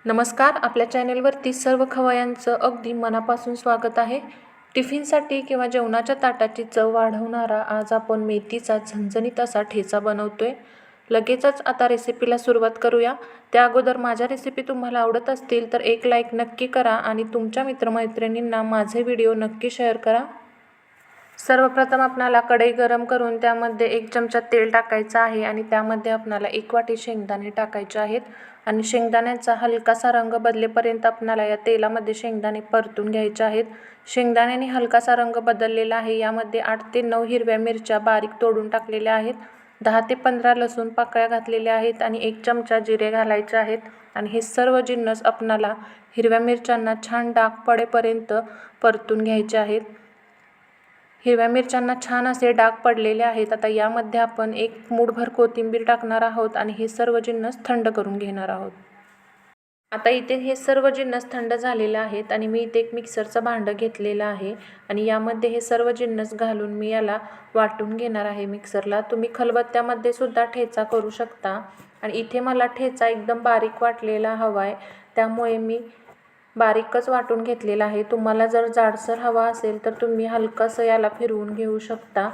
नमस्कार. आपल्या चॅनेलवरती सर्व खवय्यांचं अगदी मनापासून स्वागत आहे. टिफिनसाठी किंवा जेवणाच्या ताटाची चव वाढवणारा आज आपण मेथीचा झणझणीत असा ठेचा बनवतोय. लगेचच आता रेसिपीला सुरुवात करूया. त्या अगोदर माझ्या रेसिपी तुम्हाला आवडत असतील तर एक लाईक नक्की करा आणि तुमच्या मित्रमैत्रिणींना माझे व्हिडिओ नक्की शेअर करा. सर्वप्रथम आपणाला कढई गरम करून त्यामध्ये 1 चमचा तेल टाकायचं आहे आणि त्यामध्ये आपणाला 1 वाटी शेंगदाणे टाकायचे आहेत आणि शेंगदाण्याचा हलकासा रंग बदलेपर्यंत आपणाला या तेलामध्ये शेंगदाणे परतून घ्यायचे आहेत. शेंगदाण्याने हलकासा रंग बदललेला आहे. यामध्ये 8 ते 9 हिरव्या मिरच्या बारीक तोडून टाकलेल्या आहेत, 10 ते 15 लसूण पाकळ्या घातलेल्या आहेत आणि 1 चमचा जिरे घालायचे आहेत आणि हे सर्व जिन्नस आपणाला हिरव्या मिरच्यांना छान डाग पडेपर्यंत परतून घ्यायचे आहेत. हिरव्या मिरच्यांना छान असे डाग पडलेले आहेत. आता यामध्ये आपण 1 मूठभर कोथिंबीर टाकणार आहोत आणि हे सर्व जिन्नस थंड करून घेणार आहोत. आता इथे हे सर्व जिन्नस थंड झालेले आहेत आणि मी इथे एक मिक्सरचं भांडं घेतलेलं आहे आणि यामध्ये हे सर्व जिन्नस घालून मी याला वाटून घेणार आहे मिक्सरला. तुम्ही खलबत्त्यामध्ये सुद्धा ठेचा करू शकता आणि इथे मला ठेचा एकदम बारीक वाटलेला हवा आहे, त्यामुळे मी बारीकच वाटून घेतलेला आहे. तुम्हाला जर जाडसर हवा असेल तर तुम्ही हलकंसं याला फिरवून घेऊ शकता.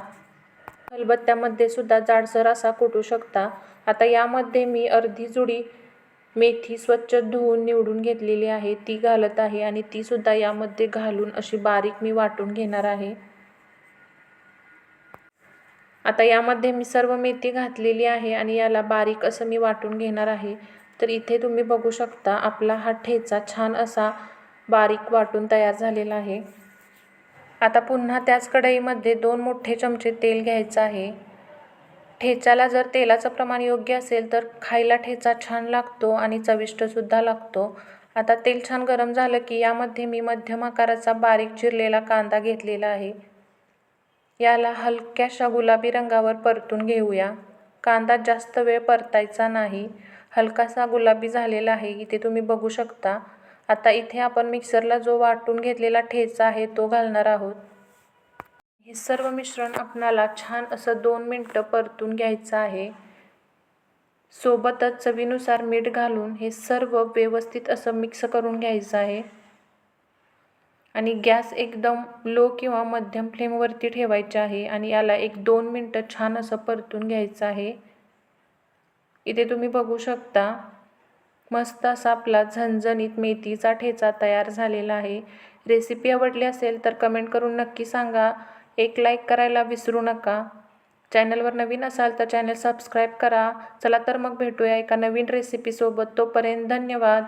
खलबत्त्यामध्ये सुद्धा जाडसर असा कुटू शकता. आता यामध्ये मी अर्धी जुडी मेथी स्वच्छ धुवून निवडून घेतलेली आहे, ती घालत आहे आणि ती सुद्धा यामध्ये घालून अशी बारीक मी वाटून घेणार आहे. आता यामध्ये मी सर्व मेथी घातलेली आहे आणि याला बारीक असं मी वाटून घेणार आहे. तर इथे तुम्ही बघू शकता आपला हा ठेचा छान असा बारीक वाटून तयार झालेला आहे. आता पुन्हा त्याच कढईमध्ये 2 मोठे चमचे तेल घ्यायचं आहे. ठेच्याला जर तेलाचं प्रमाण योग्य असेल तर खायला ठेचा छान लागतो आणि चविष्टसुद्धा लागतो. आता तेल छान गरम झालं की यामध्ये मी मध्यम आकाराचा बारीक चिरलेला कांदा घेतलेला आहे. याला हलक्याशा गुलाबी रंगावर परतून घेऊया. कांदा जास्त वेळ परतायचा नाही, हलकासा गुलाबी झालेला आहे, इथे तुम्ही बघू शकता. आता इथे आपण मिक्सरला जो वाटून घेतलेला ठेचा आहे तो घालणार आहोत. हे सर्व मिश्रण आपणाला छान असं 2 मिनटं परतून घ्यायचं आहे. सोबतच चवीनुसार मीठ घालून हे सर्व व्यवस्थित असं मिक्स करून घ्यायचं आहे आणि गॅस एकदम लो किंवा मध्यम फ्लेमवरती ठेवायचे आहे आणि याला 1-2 मिनटं छान असं परतून घ्यायचं आहे. इथे तुम्ही बघू शकता मस्त असा आपला झणझणीत मेथीचा ठेचा तयार झालेला आहे. रेसिपी आवडली असेल तर कमेंट करून नक्की सांगा. एक लाईक करायला विसरू नका. चॅनलवर नवीन असाल तर चॅनल सबस्क्राईब करा. चला तर मग भेटूया एका नवीन रेसिपीसोबत. तोपर्यंत धन्यवाद.